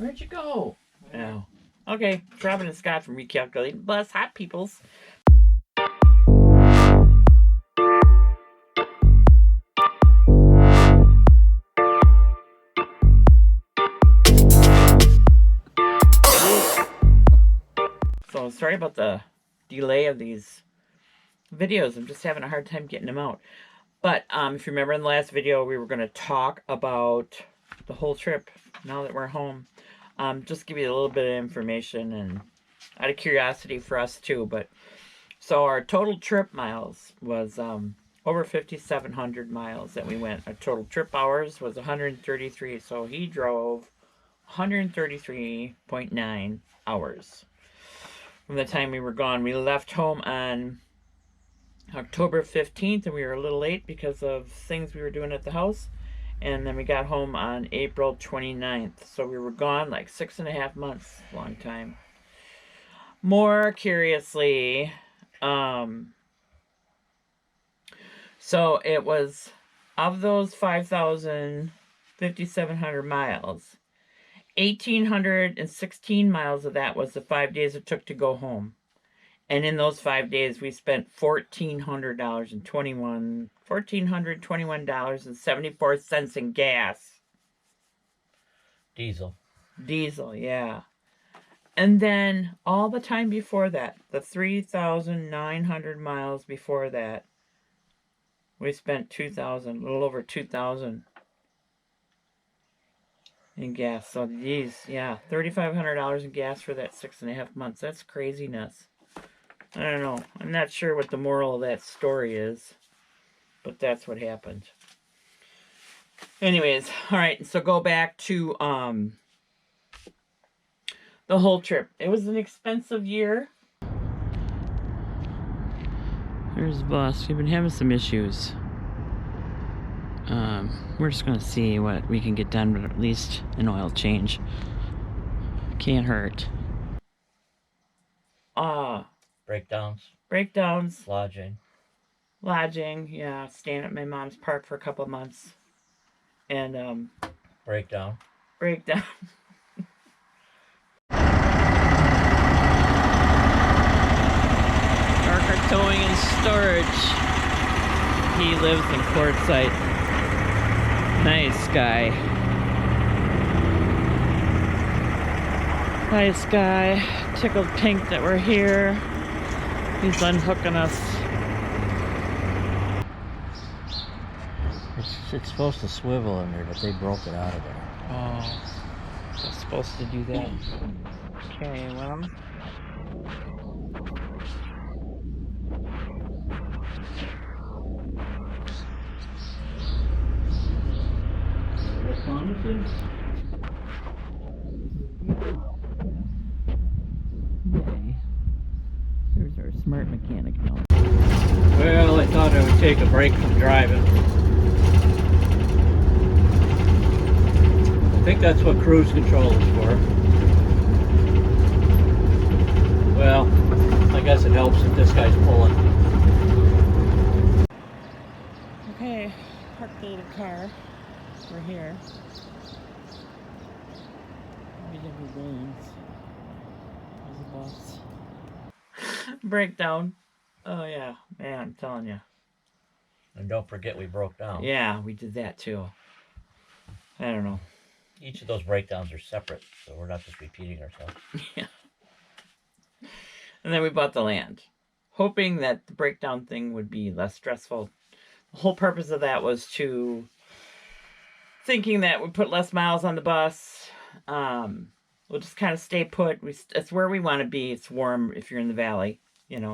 Where'd you go? Oh. Okay, Robin and Scott from Recalculating Bus Hot Peoples. So sorry about the delay of these videos. I'm just having a hard time getting them out. But if you remember in the last video, we were going to talk about the whole trip now that we're home. Just give you a little bit of information and out of curiosity for us too. But so our total trip miles was over 5,700 miles that we went. Our total trip hours was 133. So he drove 133.9 hours from the time we were gone. We left home on October 15th, and we were a little late because of things we were doing at the house. And then we got home on April 29th. So we were gone like 6.5 months. Long time. More curiously, so it was, of those 5,700 miles, 1,816 miles of that was the 5 days it took to go home. And in those 5 days, we spent $1,421.74 in gas. Diesel, yeah. And then all the time before that, the 3,900 miles before that, we spent a little over 2,000 in gas. So geez, yeah, $3,500 in gas for that 6.5 months. That's craziness. I don't know. I'm not sure what the moral of that story is, but that's what happened. Anyways, all right. So go back to the whole trip. It was an expensive year. There's the bus. We've been having some issues. We're just gonna see what we can get done, but at least an oil change can't hurt. Breakdowns. Lodging. Yeah, staying at my mom's park for a couple of months, and breakdown. Parker Towing and Storage. He lives in Quartzsite. Nice guy. Nice guy. Tickled pink that we're here. He's unhooking us. It's supposed to swivel in there, but they broke it out of there. Oh, it's supposed to do that. Okay, well. Okay. There's our smart mechanic now. Well, I thought I would take a break from driving. I think that's what cruise control is for. Well, I guess it helps if this guy's pulling. Okay, parked the little car. We're here. VW Williams. There's a bus. Breakdown. Oh yeah, man, I'm telling you. And don't forget we broke down. Yeah, we did that too. I don't know. Each of those breakdowns are separate, so we're not just repeating ourselves. Yeah. And then we bought the land, hoping that the breakdown thing would be less stressful. The whole purpose of that was thinking that we put less miles on the bus. We'll just kind of stay put. It's where we want to be. It's warm if you're in the valley,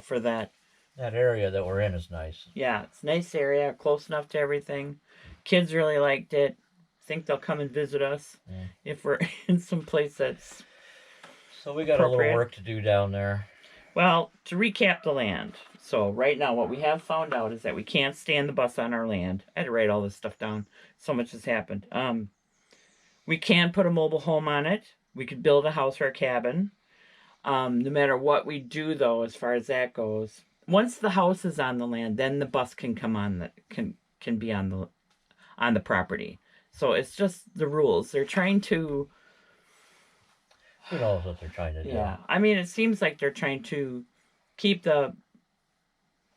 for that. That area that we're in is nice. Yeah, it's a nice area, close enough to everything. Kids really liked it. Think they'll come and visit us if we're in some place that's So we got a little work to do down there. Well, to recap the land. So right now what we have found out is that we can't stand the bus on our land. I had to write all this stuff down. So much has happened. We can put a mobile home on it. We could build a house or a cabin. No matter what we do, though, as far as that goes, once the house is on the land, then the bus can come on can be on the property. So it's just the rules. They're trying to Who knows what they're trying to do? Yeah, I mean, it seems like they're trying to keep the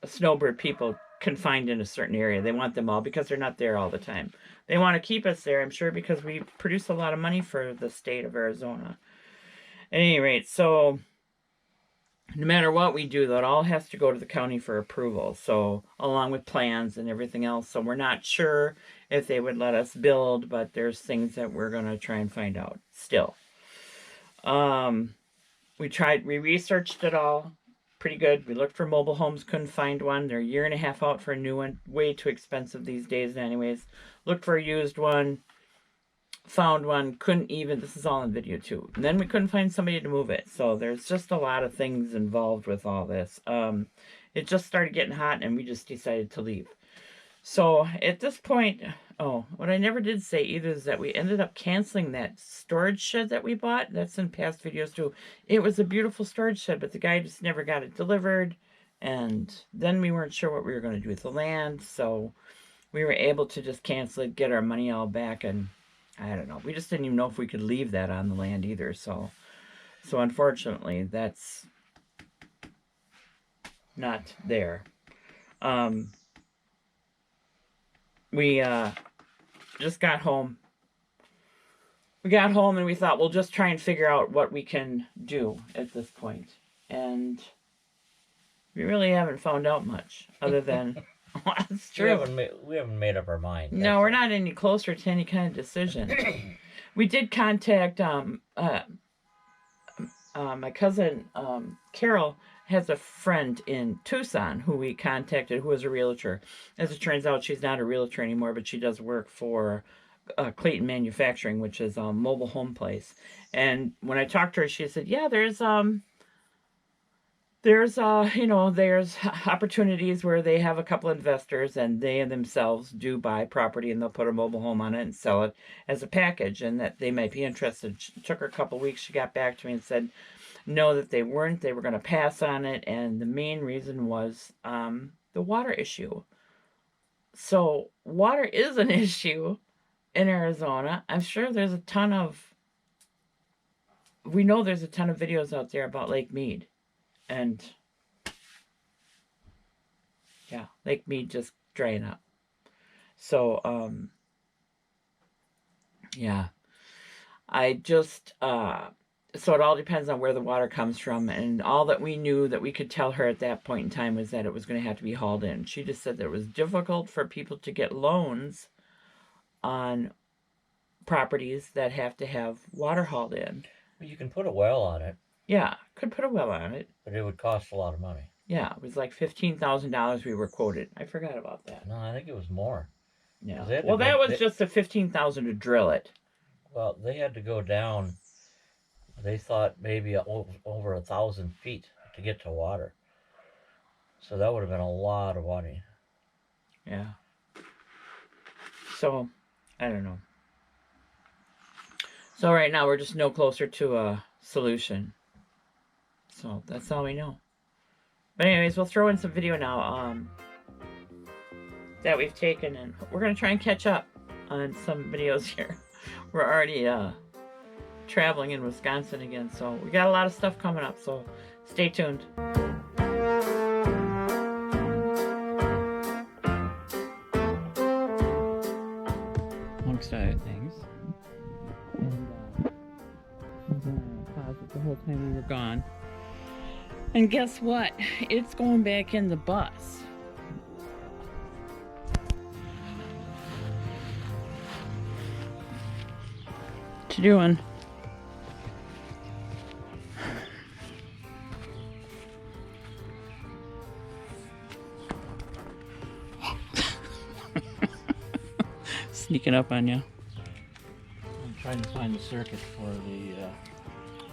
snowbird people confined in a certain area. They want them all because they're not there all the time. They want to keep us there, I'm sure, because we produce a lot of money for the state of Arizona. At any rate, so no matter what we do, that all has to go to the county for approval. So along with plans and everything else. So we're not sure if they would let us build, but there's things that we're going to try and find out still. We researched it all pretty good. We looked for mobile homes, couldn't find one. They're a year and a half out for a new one. Way too expensive these days anyways. Looked for a used one. Found one, couldn't even, this is all in video too. And then we couldn't find somebody to move it. So there's just a lot of things involved with all this. It just started getting hot and we just decided to leave. So at this point, what I never did say either is that we ended up canceling that storage shed that we bought. That's in past videos too. It was a beautiful storage shed, but the guy just never got it delivered. And then we weren't sure what we were going to do with the land. So we were able to just cancel it, get our money all back, and I don't know. We just didn't even know if we could leave that on the land either. So unfortunately, that's not there. We just got home. We got home and we thought we'll just try and figure out what we can do at this point. And we really haven't found out much other than that's true. We haven't made up our mind. No, we're not any closer to any kind of decision. We did contact my cousin Carol has a friend in Tucson who we contacted who is a realtor. As it turns out, she's not a realtor anymore, but she does work for Clayton Manufacturing, which is a mobile home place. And when I talked to her, she said, yeah, there's opportunities where they have a couple investors and they themselves do buy property and they'll put a mobile home on it and sell it as a package and that they might be interested. It took her a couple weeks. She got back to me and said, no, that they weren't. They were going to pass on it. And the main reason was the water issue. So water is an issue in Arizona. I'm sure there's a ton of videos out there about Lake Mead. And yeah, Lake Mead just drying up. So, yeah, I just, so it all depends on where the water comes from. And all that we knew that we could tell her at that point in time was that it was going to have to be hauled in. She just said that it was difficult for people to get loans on properties that have to have water hauled in. Well, you can put a well on it. Yeah, could put a well on it. But it would cost a lot of money. Yeah, it was like $15,000 we were quoted. I forgot about that. No, I think it was more. Yeah. Well, that was just the $15,000 to drill it. Well, they had to go down. They thought maybe over 1,000 feet to get to water. So that would have been a lot of money. Yeah. So, I don't know. So right now we're just no closer to a solution. So that's all we know. But anyways, we'll throw in some video now that we've taken, and we're going to try and catch up on some videos here. We're already traveling in Wisconsin again, so we got a lot of stuff coming up, so stay tuned. Amongst other things. And was in our closet the whole time we were gone. And guess what? It's going back in the bus. What you doing? Sneaking up on you. I'm trying to find the circuit for the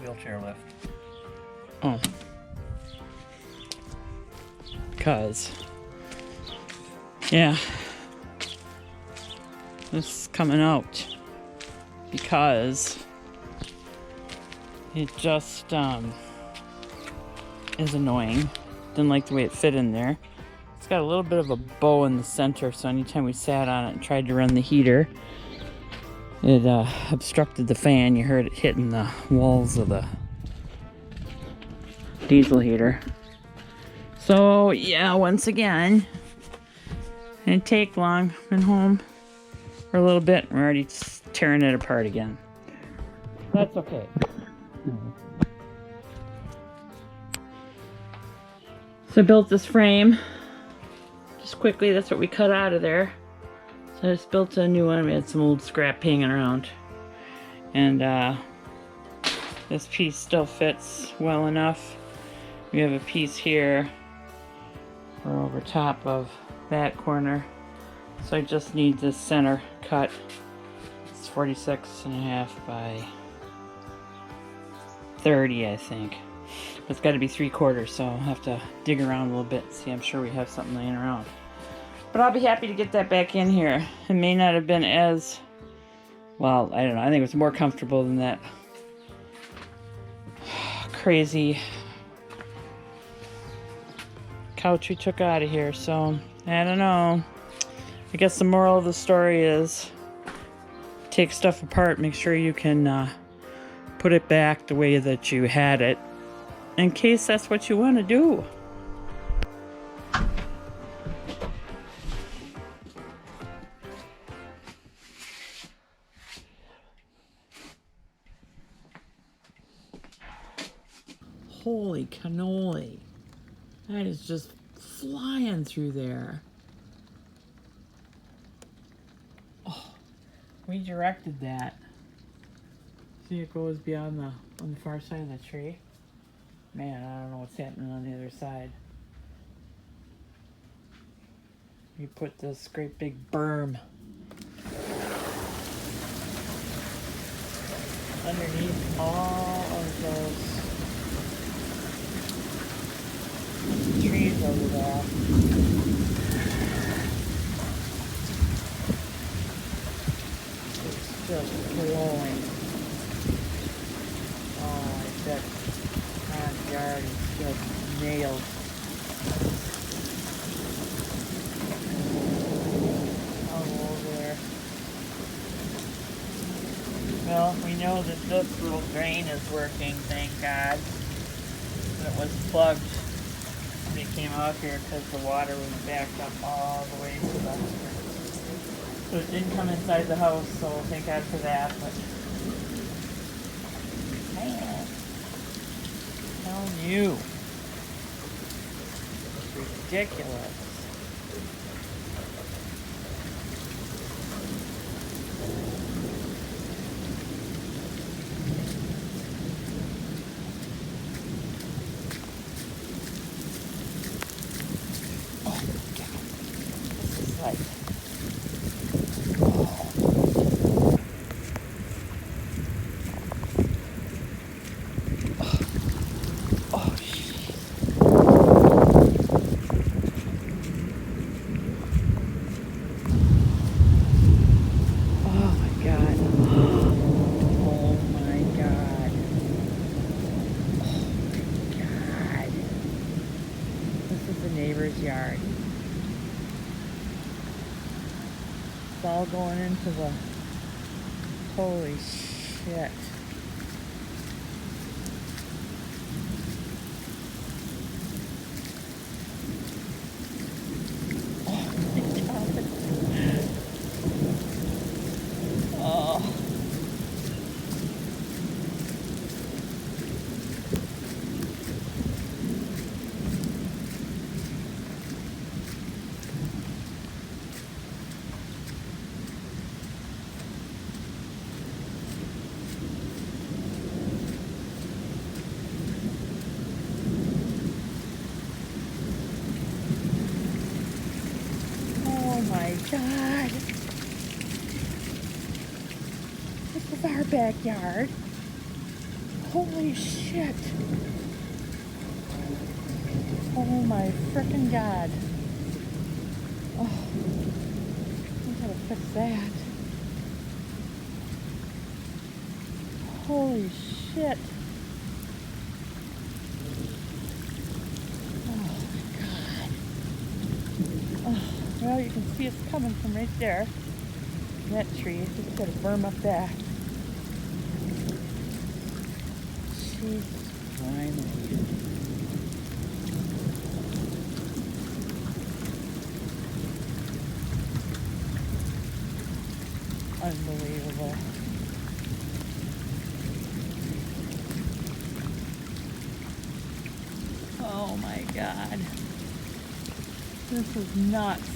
wheelchair lift. Oh. Because, yeah, this is coming out because it just is annoying. Didn't like the way it fit in there. It's got a little bit of a bow in the center, so anytime we sat on it and tried to run the heater, it obstructed the fan. You heard it hitting the walls of the diesel heater. So yeah, once again, it didn't take long. Been home for a little bit. We're already tearing it apart again. That's okay. So I built this frame. Just quickly, that's what we cut out of there. So I just built a new one. We had some old scrap hanging around. And this piece still fits well enough. We have a piece here for over top of that corner. So I just need this center cut. It's 46.5 by 30, I think. But it's got to be 3/4, so I'll have to dig around a little bit. See, I'm sure we have something laying around. But I'll be happy to get that back in here. It may not have been as, well, I don't know. I think it was more comfortable than that crazy couch we took out of here. So, I don't know. I guess the moral of the story is take stuff apart. Make sure you can put it back the way that you had it, in case that's what you want to do. Holy cannoli. That is just flying through there. Oh, we directed that. See, it goes beyond on the far side of the tree. Man, I don't know what's happening on the other side. We put this great big berm underneath all of those trees over there. It's just glowing. Oh, that front yard is just nailed. All over. Well, we know that this little drain is working, thank God. It was plugged. Somebody came out here because the water was backed up all the way to the... So it didn't come inside the house, so thank God for that. But man, tell you, it's ridiculous. Yard. It's all going into the... Holy shit. Oh my God. Oh. My God. This is our backyard. Holy shit. Oh my frickin' God. Oh, we gotta fix that. Holy shit. Oh my God. Oh. Well, you can see it's coming from right there. That tree, just gotta berm up that. Jeez, finally. Unbelievable. Oh my God. This is nuts.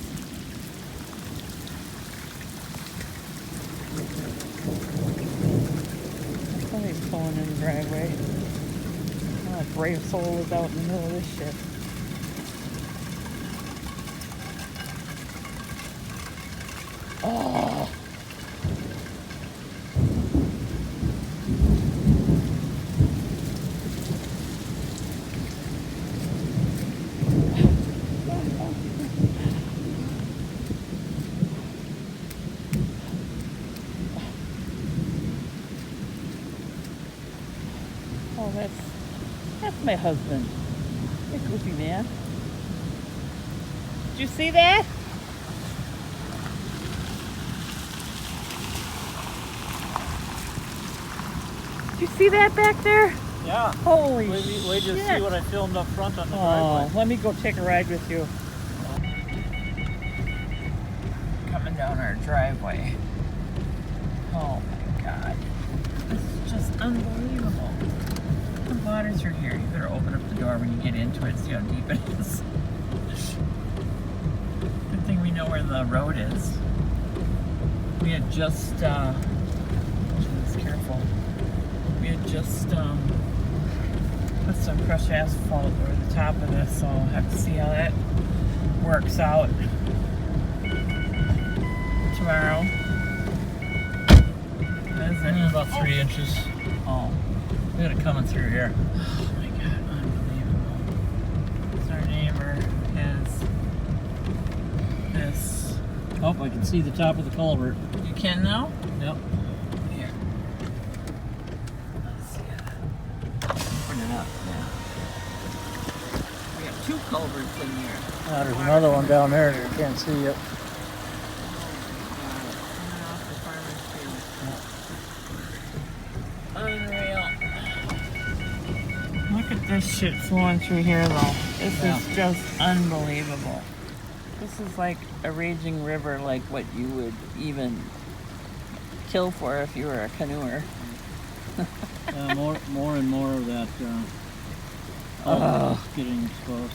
Somebody's pulling in the driveway. Oh, a brave soul is out in the middle of this shit. Oh. Oh, that's my husband. Hey, goofy man. Did you see that? Did you see that back there? Yeah. Holy Wait shit. till you see what I filmed up front on the Oh, driveway. let me go take a ride with you. Coming down our driveway. Oh my God. This is just unbelievable. The waters are here. You better open up the door when you get into it, see how deep it is. Good thing we know where the road is. We had just, geez, careful. We had just put some crushed asphalt over the top of this, so I'll have to see how that works out tomorrow. What is it? About 3 inches. Oh. We got it coming through here. Oh my God, unbelievable. It's our neighbor, this. Oh, I can see the top of the culvert. You can now? Yep. Here. Let's see it. Open it up, yeah. We got 2 culverts in here. There's another one down there that you can't see yet. Unreal. Look at this shit flowing through here though. This is just unbelievable. This is like a raging river, like what you would even kill for if you were a canoeer. More and more of that is getting exposed.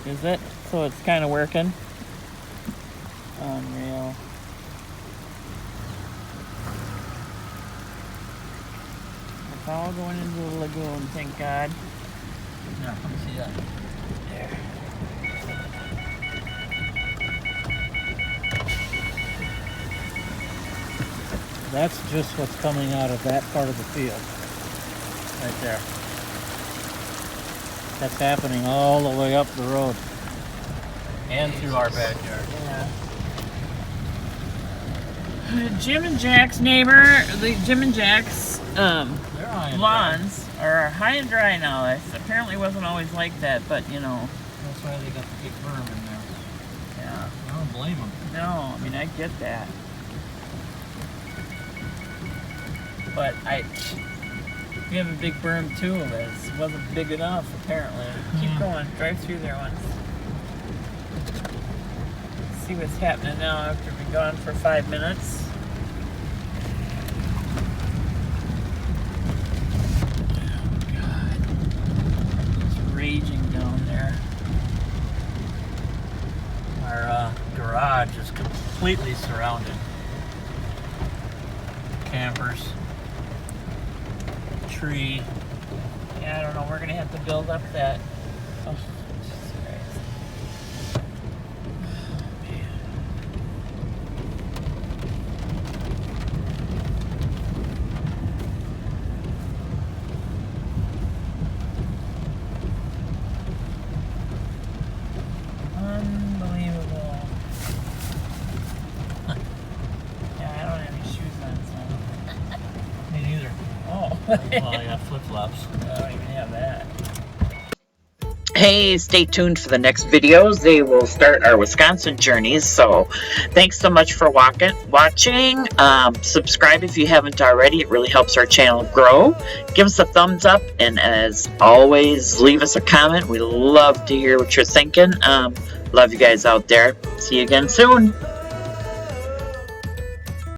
Is it? So it's kind of working? Unreal. It's all going into the lagoon, thank God. Yeah, let me see that. There. That's just what's coming out of that part of the field. Right there. That's happening all the way up the road. And through our backyard. Yeah. Jim and Jack's neighbor, Jim and Jack's lawns are high and dry now. It apparently wasn't always like that, but you know. That's why they got the big berm in there. Yeah. I don't blame them. No, I mean, I get that. But we have a big berm too. It wasn't big enough, apparently. Keep going. Drive through there once. See what's happening now after we've been gone for 5 minutes. Oh, God. It's raging down there. Our garage is completely surrounded. Campers. Tree. Yeah, I don't know. We're going to have to build up that. Oh, Jesus Christ. Oh, man. Unbelievable. Yeah, I don't have any shoes on, so. Me neither. Oh. Well, I got flip-flops. I don't even have that. Hey, stay tuned for the next videos. They will start our Wisconsin journeys. So thanks so much for watching. Subscribe if you haven't already. It really helps our channel grow. Give us a thumbs up. And as always, leave us a comment. We love to hear what you're thinking. Love you guys out there. See you again soon.